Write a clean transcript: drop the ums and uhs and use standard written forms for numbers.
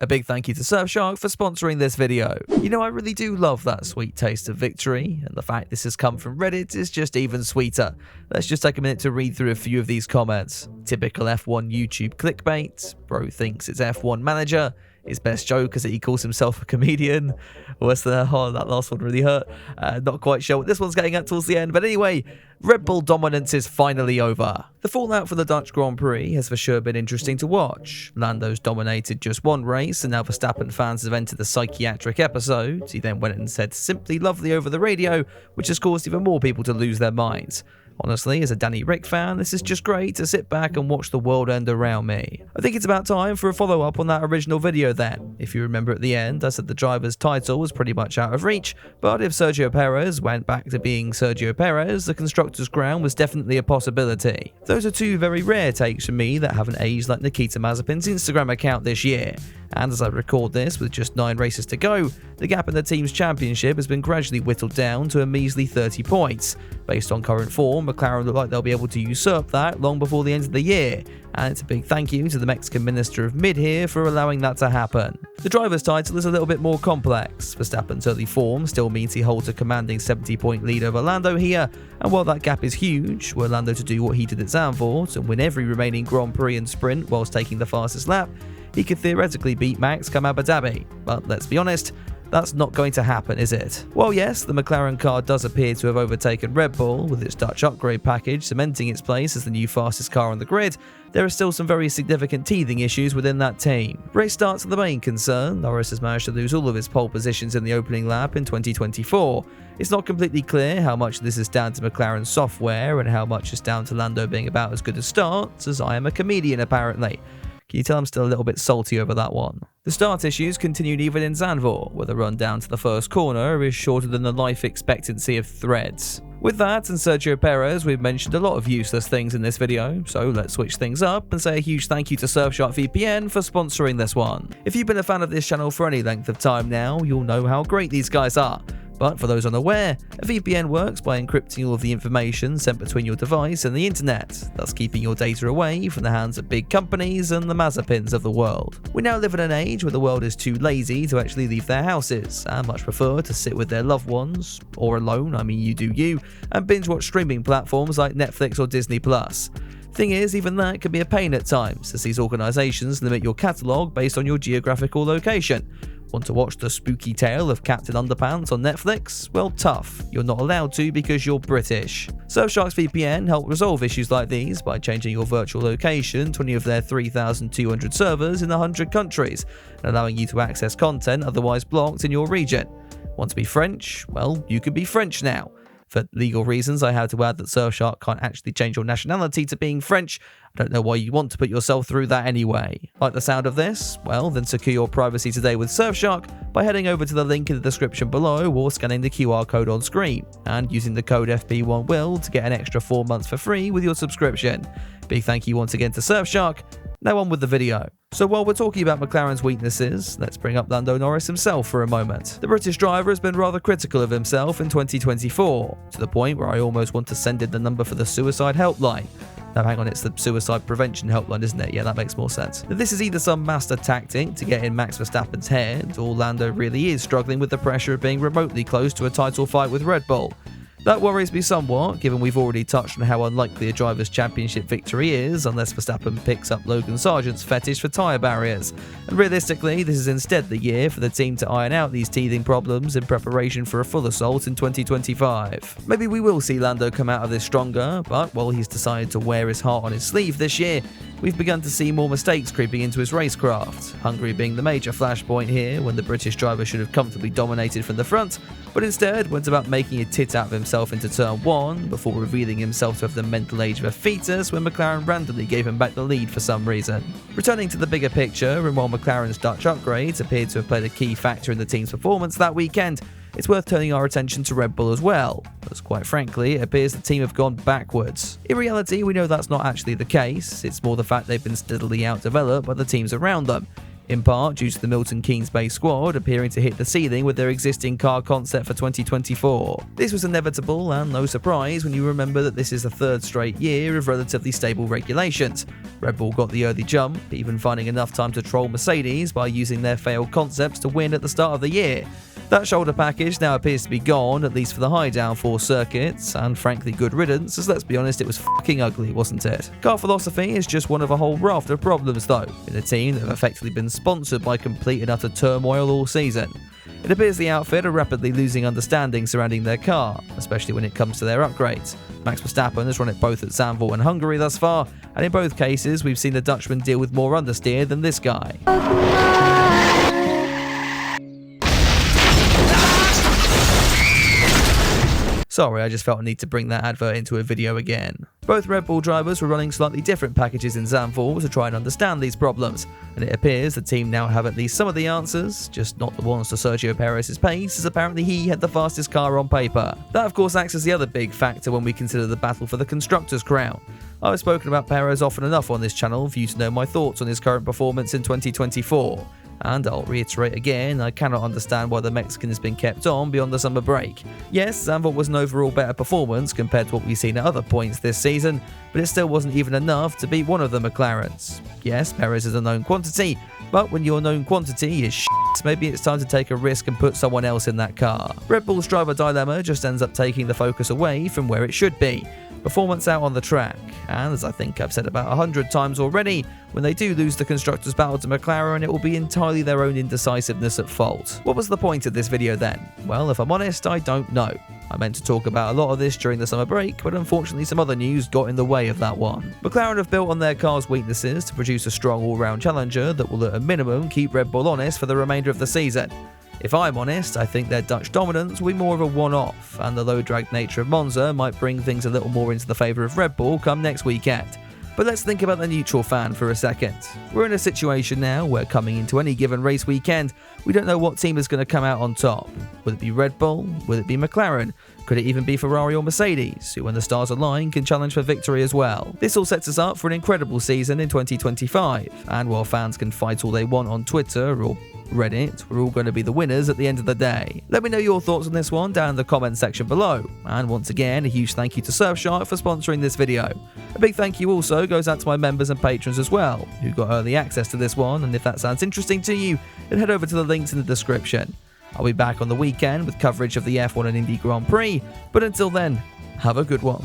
A big thank you to Surfshark for sponsoring this video. You know, I really do love that sweet taste of victory, and the fact this has come from Reddit is just even sweeter. Let's just take a minute to read through a few of these comments. Typical F1 YouTube clickbait, bro thinks it's F1 manager, his best joke is that he calls himself a comedian. What's the that last one really hurt. Not quite sure what this one's getting at towards the end, but anyway, Red Bull dominance is finally over. The fallout for the Dutch Grand Prix has for sure been interesting to watch. Lando's dominated just one race, and now Verstappen fans have entered the psychiatric episode. He then went and said simply lovely over the radio, which has caused even more people to lose their minds. Honestly, as a Danny Rick fan, this is just great to sit back and watch the world end around me. I think it's about time for a follow-up on that original video then. If you remember at the end, I said the driver's title was pretty much out of reach, but if Sergio Perez went back to being Sergio Perez, the constructor's crown was definitely a possibility. Those are two very rare takes from me that haven't aged like Nikita Mazepin's Instagram account this year. And as I record this with just 9 races to go, the gap in the team's championship has been gradually whittled down to a measly 30 points. Based on current form, McLaren look like they'll be able to usurp that long before the end of the year, and it's a big thank you to the Mexican Minister of Mid here for allowing that to happen. The driver's title is a little bit more complex. Verstappen's early form still means he holds a commanding 70-point lead over Lando here, and while that gap is huge, were Lando to do what he did at Zandvoort and win every remaining Grand Prix and sprint whilst taking the fastest lap, he could theoretically beat Max come Abu Dhabi, but let's be honest, that's not going to happen, is it? Well, yes, the McLaren car does appear to have overtaken Red Bull, with its Dutch upgrade package cementing its place as the new fastest car on the grid. There are still some very significant teething issues within that team. Race starts are the main concern. Norris has managed to lose all of his pole positions in the opening lap in 2024. It's not completely clear how much of this is down to McLaren's software and how much is down to Lando being about as good a start as I am a comedian apparently. Can you tell I'm still a little bit salty over that one? The start issues continued even in Zandvoort, where the run down to the first corner is shorter than the life expectancy of threads. With that and Sergio Perez, we've mentioned a lot of useless things in this video, so let's switch things up and say a huge thank you to Surfshark VPN for sponsoring this one. If you've been a fan of this channel for any length of time now, you'll know how great these guys are. But for those unaware, a VPN works by encrypting all of the information sent between your device and the internet, thus keeping your data away from the hands of big companies and the Mazepins of the world. We now live in an age where the world is too lazy to actually leave their houses, and much prefer to sit with their loved ones, or alone, I mean you do you, and binge watch streaming platforms like Netflix or Disney+. Thing is, even that can be a pain at times, as these organisations limit your catalogue based on your geographical location. Want to watch the spooky tale of Captain Underpants on Netflix? Well, tough. You're not allowed to because you're British. Surfshark's VPN help resolve issues like these by changing your virtual location to any of their 3,200 servers in 100 countries, and allowing you to access content otherwise blocked in your region. Want to be French? Well, you can be French now. For legal reasons, I have to add that Surfshark can't actually change your nationality to being French. I don't know why you want to put yourself through that anyway. Like the sound of this? Well, then secure your privacy today with Surfshark by heading over to the link in the description below or scanning the QR code on screen, and using the code FB1WILL to get an extra 4 months for free with your subscription. Big thank you once again to Surfshark. Now on with the video. So while we're talking about McLaren's weaknesses, let's bring up Lando Norris himself for a moment. The British driver has been rather critical of himself in 2024, to the point where I almost want to send in the number for the suicide helpline. No, hang on, it's the suicide prevention helpline, isn't it? Yeah, that makes more sense. Now, this is either some master tactic to get in Max Verstappen's head, or Lando really is struggling with the pressure of being remotely close to a title fight with Red Bull. That worries me somewhat, given we've already touched on how unlikely a driver's championship victory is unless Verstappen picks up Logan Sargent's fetish for tyre barriers. And realistically, this is instead the year for the team to iron out these teething problems in preparation for a full assault in 2025. Maybe we will see Lando come out of this stronger, but while he's decided to wear his heart on his sleeve this year, we've begun to see more mistakes creeping into his racecraft, Hungary being the major flashpoint here, when the British driver should have comfortably dominated from the front, but instead went about making a tit out of himself into turn 1 before revealing himself to have the mental age of a fetus when McLaren randomly gave him back the lead for some reason. Returning to the bigger picture, and while McLaren's Dutch upgrades appeared to have played a key factor in the team's performance that weekend, it's worth turning our attention to Red Bull as well, as quite frankly, it appears the team have gone backwards. In reality, we know that's not actually the case, it's more the fact they've been steadily outdeveloped by the teams around them. in part due to the Milton Keynes-based squad appearing to hit the ceiling with their existing car concept for 2024. This was inevitable and no surprise when you remember that this is the third straight year of relatively stable regulations. Red Bull got the early jump, even finding enough time to troll Mercedes by using their failed concepts to win at the start of the year. That shoulder package now appears to be gone, at least for the high downforce circuits, and frankly good riddance, as let's be honest, it was fucking ugly, wasn't it? Car philosophy is just one of a whole raft of problems though, in a team that have effectively been sponsored by complete and utter turmoil all season. It appears the outfit are rapidly losing understanding surrounding their car, especially when it comes to their upgrades. Max Verstappen has run it both at Zandvoort and Hungary thus far, and in both cases we've seen the Dutchman deal with more understeer than this guy. Sorry, I just felt a need to bring that advert into a video again. Both Red Bull drivers were running slightly different packages in Zandvoort to try and understand these problems, and it appears the team now have at least some of the answers, just not the ones to Sergio Perez's pace, as apparently he had the fastest car on paper. That of course acts as the other big factor when we consider the battle for the Constructors' crown. I've spoken about Perez often enough on this channel for you to know my thoughts on his current performance in 2024. And I'll reiterate again, I cannot understand why the Mexican has been kept on beyond the summer break. Yes, Zandvoort was an overall better performance compared to what we've seen at other points this season, but it still wasn't even enough to beat one of the McLarens. Yes, Perez is a known quantity, but when your known quantity is shit, maybe it's time to take a risk and put someone else in that car. Red Bull's driver dilemma just ends up taking the focus away from where it should be. Performance out on the track, and as I think I've said about 100 times already, when they do lose the Constructors' battle to McLaren, it will be entirely their own indecisiveness at fault. What was the point of this video then? Well, if I'm honest, I don't know. I meant to talk about a lot of this during the summer break, but unfortunately some other news got in the way of that one. McLaren have built on their car's weaknesses to produce a strong all-round challenger that will at a minimum keep Red Bull honest for the remainder of the season. If I'm honest, I think their Dutch dominance will be more of a one-off, and the low-drag nature of Monza might bring things a little more into the favour of Red Bull come next weekend. But let's think about the neutral fan for a second. We're in a situation now where coming into any given race weekend, we don't know what team is going to come out on top. Will it be Red Bull? Will it be McLaren? Could it even be Ferrari or Mercedes, who when the stars align can challenge for victory as well? This all sets us up for an incredible season in 2025, and while fans can fight all they want on Twitter or Reddit, we're all going to be the winners at the end of the day. Let me know your thoughts on this one down in the comment section below. And once again, a huge thank you to Surfshark for sponsoring this video. A big thank you also goes out to my members and patrons as well, who got early access to this one, and if that sounds interesting to you, then head over to the links in the description. I'll be back on the weekend with coverage of the F1 and Indy Grand Prix, but until then, have a good one.